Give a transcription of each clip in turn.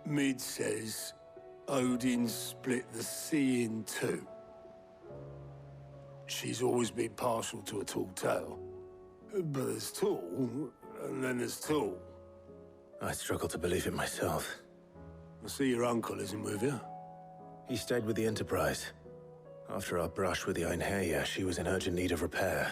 Mid says Odin split the sea in two. She's always been partial to a tall tale. But there's tall, and then there's tall. I struggle to believe it myself. I see your uncle isn't with you. He stayed with the Enterprise. After our brush with the Einherja, she was in urgent need of repair.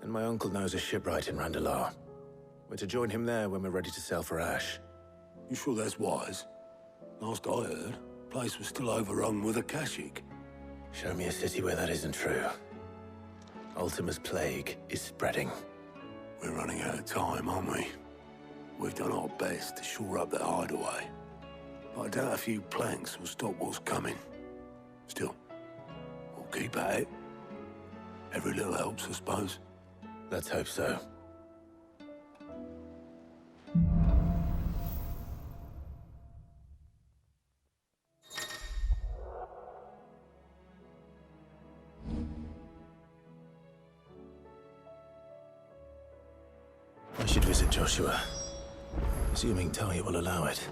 And my uncle knows a shipwright in Randalar. We're to join him there when we're ready to sail for Ash. You sure that's wise? Last I heard, the place was still overrun with Akashic. Show me a city where that isn't true. Ultima's plague is spreading. We're running out of time, aren't we? We've done our best to shore up that hideaway. But I doubt a few planks will stop what's coming. Still, we'll keep at it. Every little helps, I suppose. Let's hope so. I should visit Joshua, assuming Talia will allow it.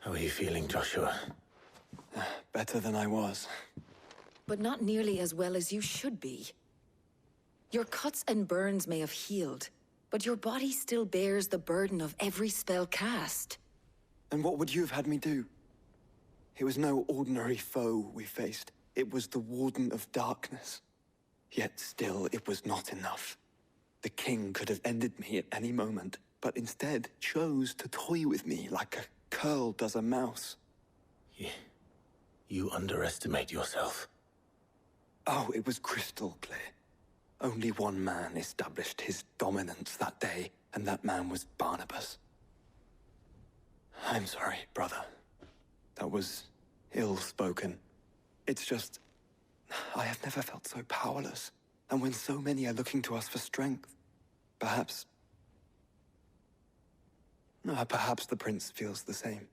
How are you feeling, Joshua? Better than I was. But not nearly as well as you should be. Your cuts and burns may have healed, but your body still bears the burden of every spell cast. And what would you have had me do? It was no ordinary foe we faced. It was the Warden of Darkness. Yet still, it was not enough. The king could have ended me at any moment, but instead chose to toy with me like a curl does a mouse. You underestimate yourself. Oh, it was crystal clear. Only one man established his dominance that day, and that man was Barnabus. I'm sorry, brother. That was ill-spoken. It's just, I have never felt so powerless. And when so many are looking to us for strength, perhaps the prince feels the same.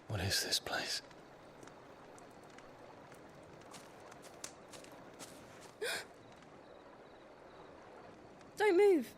What is this place? Don't move.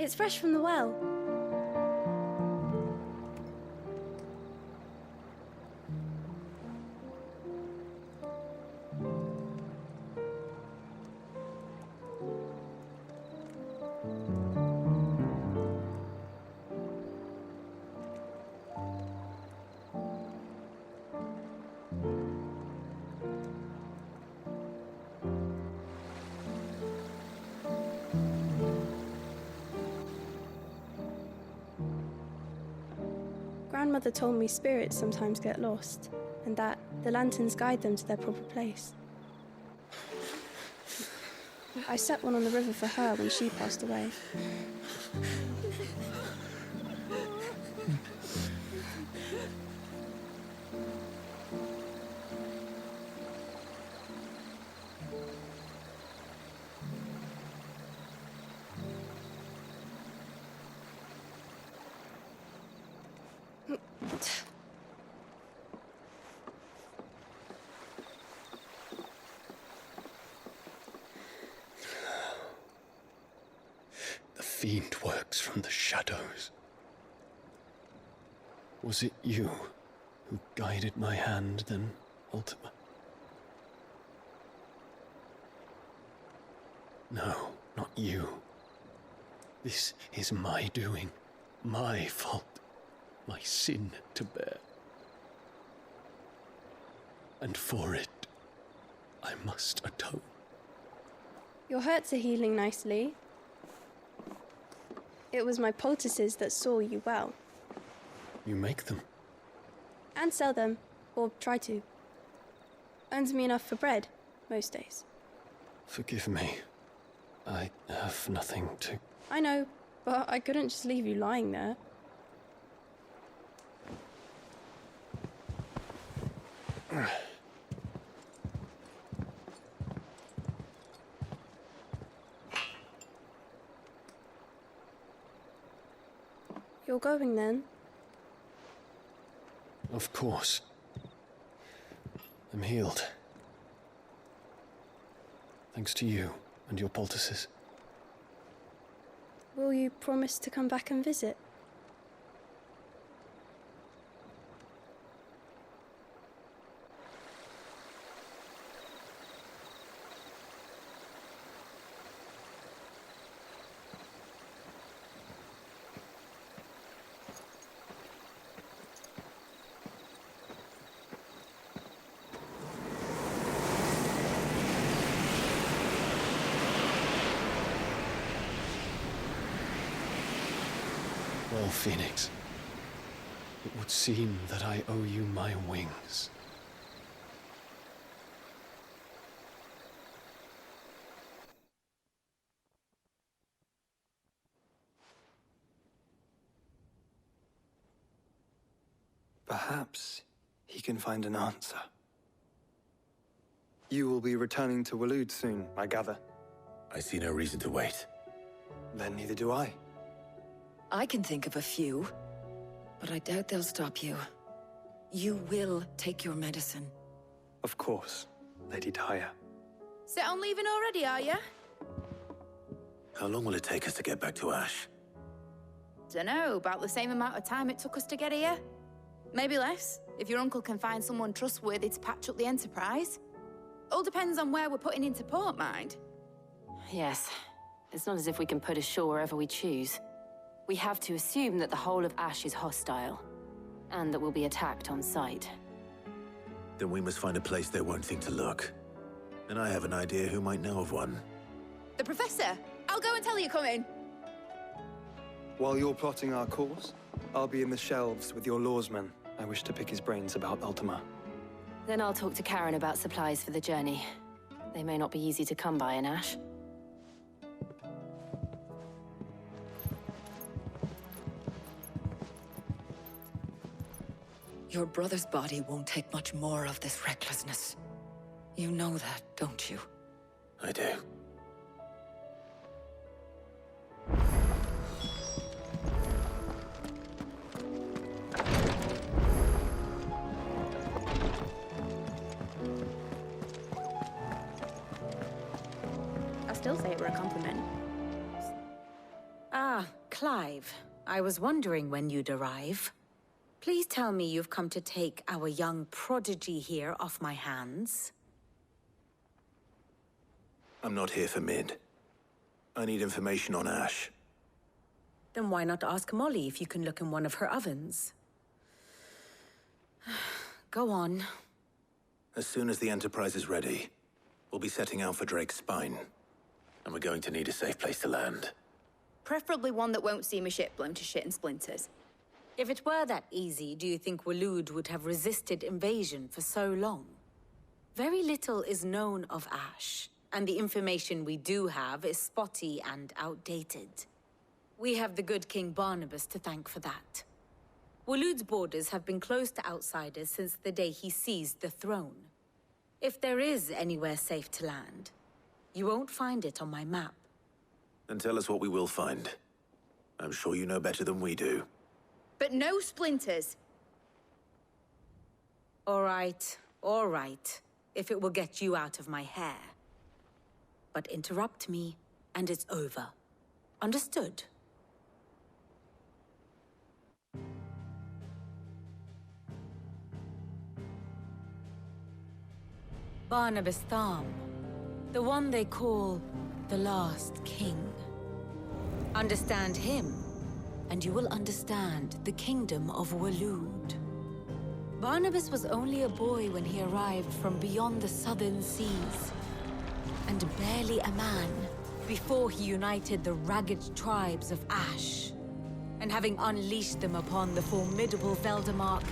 It's fresh from the well. Grandmother told me spirits sometimes get lost, and that the lanterns guide them to their proper place. I set one on the river for her when she passed away. The fiend works from the shadows. Was it you who guided my hand then, Ultima? No, not you. This is my doing, my fault, my sin to bear. And for it, I must atone. Your hurts are healing nicely. It was my poultices that saw you well. You make them? And sell them, or try to. Earns me enough for bread, most days. Forgive me. I have nothing to... I know, but I couldn't just leave you lying there. You're going then? Of course. I'm healed. Thanks to you and your poultices. Will you promise to come back and visit? Well, Phoenix, it would seem that I owe you my wings. Perhaps he can find an answer. You will be returning to Waloed soon, I gather. I see no reason to wait. Then neither do I. I can think of a few, but I doubt they'll stop you. You will take your medicine. Of course, Lady Daya. Set on leaving already, are you? How long will it take us to get back to Ash? Dunno, about the same amount of time it took us to get here. Maybe less, if your uncle can find someone trustworthy to patch up the Enterprise. All depends on where we're putting into port, mind. Yes. It's not as if we can put ashore wherever we choose. We have to assume that the whole of Ash is hostile, and that we'll be attacked on sight. Then we must find a place they won't think to look. And I have an idea who might know of one. The Professor! I'll go and tell you come in. While you're plotting our course, I'll be in the shelves with your lawsman. I wish to pick his brains about Ultima. Then I'll talk to Karen about supplies for the journey. They may not be easy to come by in Ash. Your brother's body won't take much more of this recklessness. You know that, don't you? I do. I still say it were a compliment. Ah, Clive, I was wondering when you'd arrive. Please tell me you've come to take our young prodigy here off my hands. I'm not here for Mid. I need information on Ash. Then why not ask Molly if you can look in one of her ovens? Go on. As soon as the Enterprise is ready, we'll be setting out for Drake's Spine. And we're going to need a safe place to land. Preferably one that won't see my ship blown to shit and splinters. If it were that easy, do you think Waloed would have resisted invasion for so long? Very little is known of Ash, and the information we do have is spotty and outdated. We have the good King Barnabus to thank for that. Waloed's borders have been closed to outsiders since the day he seized the throne. If there is anywhere safe to land, you won't find it on my map. Then tell us what we will find. I'm sure you know better than we do. But no splinters. All right, if it will get you out of my hair. But interrupt me, and it's over. Understood? Barnabus Tharm, the one they call the Last King. Understand him, and you will understand the kingdom of Waloed. Barnabus was only a boy when he arrived from beyond the southern seas, and barely a man before he united the ragged tribes of Ash. And having unleashed them upon the formidable Veldamark,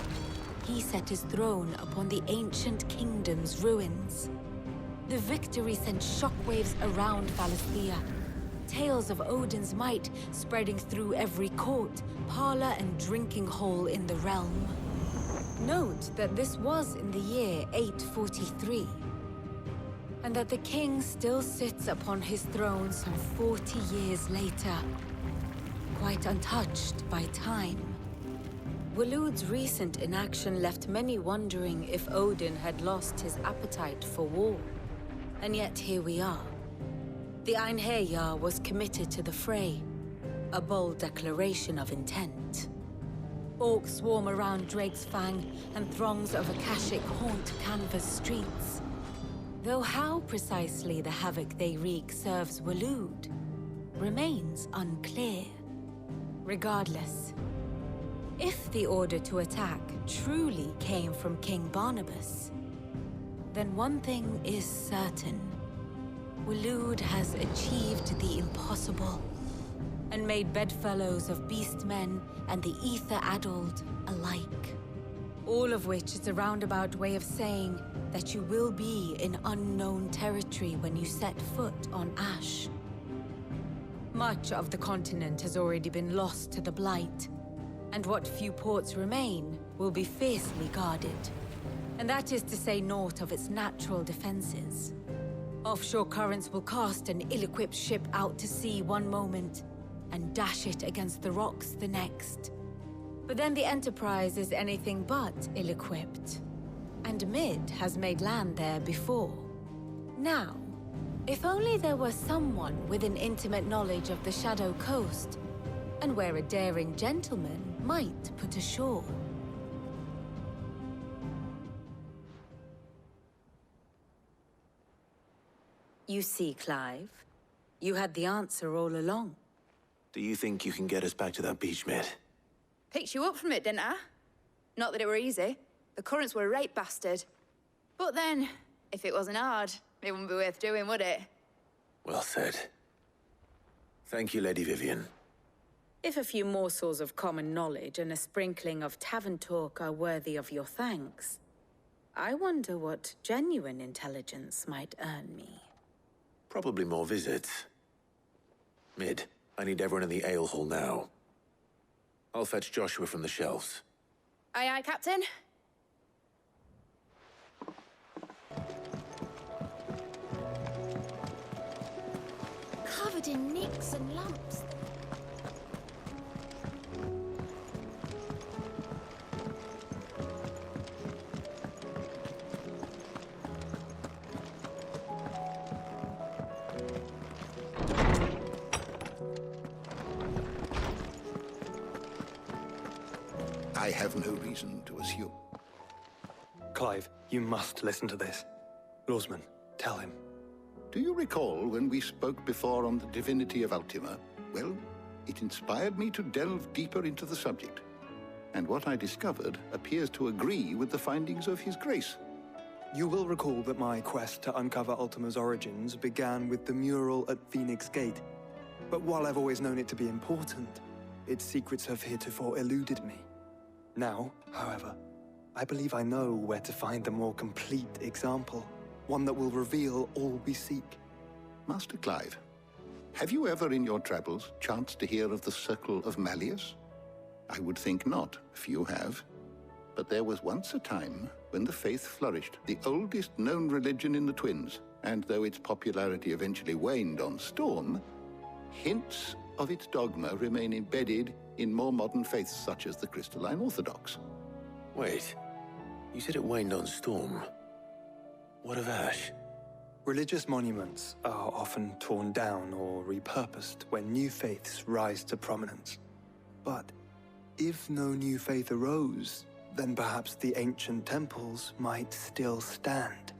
he set his throne upon the ancient kingdom's ruins. The victory sent shockwaves around Valisthea, tales of Odin's might spreading through every court, parlor, and drinking hole in the realm. Note that this was in the year 843, and that the king still sits upon his throne some 40 years later, quite untouched by time. Waloed's recent inaction left many wondering if Odin had lost his appetite for war. And yet here we are. The Einherjar was committed to the fray, a bold declaration of intent. Orcs swarm around Drake's Fang, and throngs of Akashic haunt Canvas streets. Though how precisely the havoc they wreak serves Waloed remains unclear. Regardless, if the order to attack truly came from King Barnabas, then one thing is certain. Waloed has achieved the impossible, and made bedfellows of beastmen and the ether-addled alike. All of which is a roundabout way of saying that you will be in unknown territory when you set foot on Ash. Much of the continent has already been lost to the Blight, and what few ports remain will be fiercely guarded. And that is to say naught of its natural defenses. Offshore currents will cast an ill-equipped ship out to sea one moment, and dash it against the rocks the next. But then the Enterprise is anything but ill-equipped. And Mid has made land there before. Now, if only there were someone with an intimate knowledge of the Shadow Coast, and where a daring gentleman might put ashore. You see, Clive, you had the answer all along. Do you think you can get us back to that beach, Mid? Picked you up from it, didn't I? Not that it were easy. The currents were a right bastard. But then, if it wasn't hard, it wouldn't be worth doing, would it? Well said. Thank you, Lady Vivian. If a few morsels of common knowledge and a sprinkling of tavern talk are worthy of your thanks, I wonder what genuine intelligence might earn me. Probably more visits. Mid, I need everyone in the ale hall now. I'll fetch Joshua from the shelves. Aye, aye, Captain. Covered in nicks and lumps. I have no reason to assume. Clive, you must listen to this. Lawsman, tell him. Do you recall when we spoke before on the divinity of Ultima? Well, it inspired me to delve deeper into the subject. And what I discovered appears to agree with the findings of His Grace. You will recall that my quest to uncover Ultima's origins began with the mural at Phoenix Gate. But while I've always known it to be important, its secrets have heretofore eluded me. Now, however, I believe I know where to find the more complete example, one that will reveal all we seek. Master Clive, have you ever in your travels chanced to hear of the Circle of Malleus? I would think not, few have. But there was once a time when the faith flourished, the oldest known religion in the Twins, and though its popularity eventually waned on Storm, hints of its dogma remain embedded in more modern faiths such as the Crystalline Orthodox. Wait, you said it waned on Storm. What of Ash? Religious monuments are often torn down or repurposed when new faiths rise to prominence. But if no new faith arose, then perhaps the ancient temples might still stand.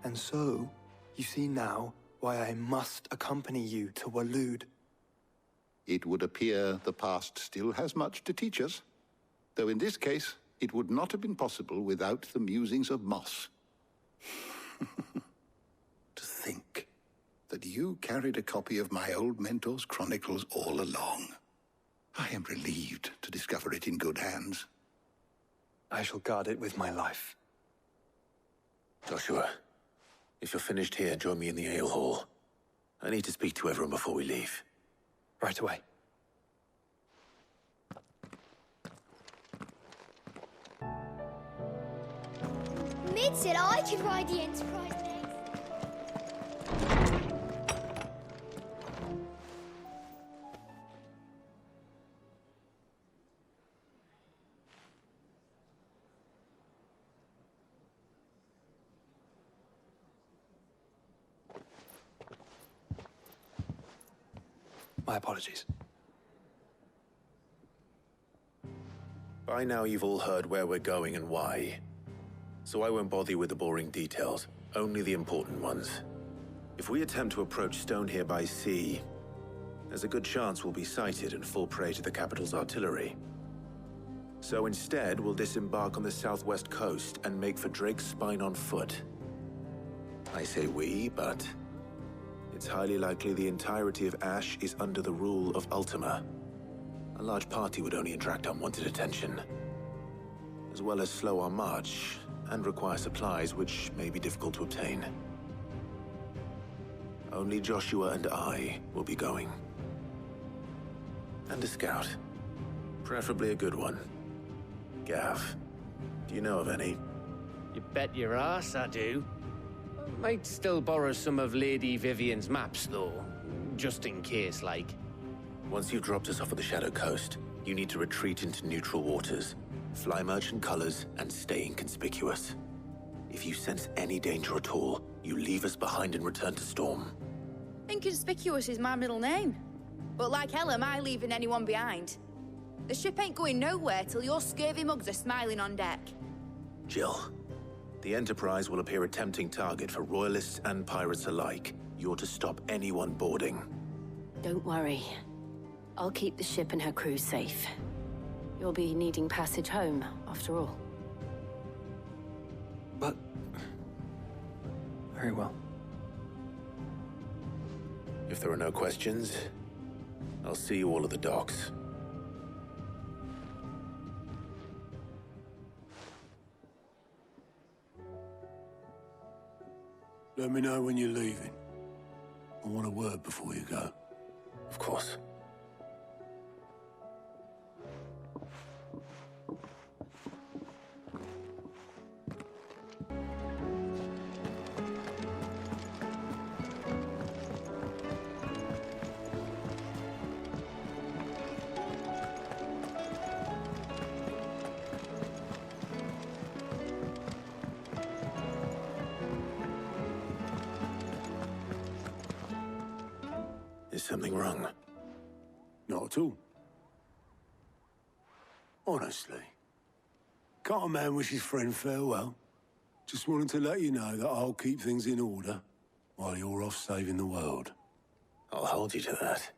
And so, you see now why I must accompany you to Waloed. It would appear the past still has much to teach us, though in this case, it would not have been possible without the musings of Moss. To think that you carried a copy of my old mentor's chronicles all along. I am relieved to discover it in good hands. I shall guard it with my life. Joshua, if you're finished here, join me in the ale hall. I need to speak to everyone before we leave. Right away. Mid said I could ride the Enterprise next. My apologies. By now you've all heard where we're going and why. So I won't bother you with the boring details, only the important ones. If we attempt to approach Stone here by sea, there's a good chance we'll be sighted and fall prey to the capital's artillery. So instead, we'll disembark on the southwest coast and make for Drake's Spine on foot. I say we, but it's highly likely the entirety of Ash is under the rule of Ultima. A large party would only attract unwanted attention, as well as slow our march and require supplies which may be difficult to obtain. Only Joshua and I will be going. And a scout. Preferably a good one. Gav, do you know of any? You bet your ass I do. Might still borrow some of Lady Vivian's maps, though. Just in case, like. Once you've dropped us off at the Shadow Coast, you need to retreat into neutral waters, fly merchant colors, and stay inconspicuous. If you sense any danger at all, you leave us behind and return to Storm. Inconspicuous is my middle name. But like hell am I leaving anyone behind. The ship ain't going nowhere till your scurvy mugs are smiling on deck. Jill, the Enterprise will appear a tempting target for royalists and pirates alike. You're to stop anyone boarding. Don't worry. I'll keep the ship and her crew safe. You'll be needing passage home, after all. But... very well. If there are no questions, I'll see you all at the docks. Let me know when you're leaving. I want a word before you go. Of course. Is something wrong? Not at all. Honestly, Can't a man wish his friend farewell? Just wanted to let you know that I'll keep things in order while you're off saving the world. I'll hold you to that.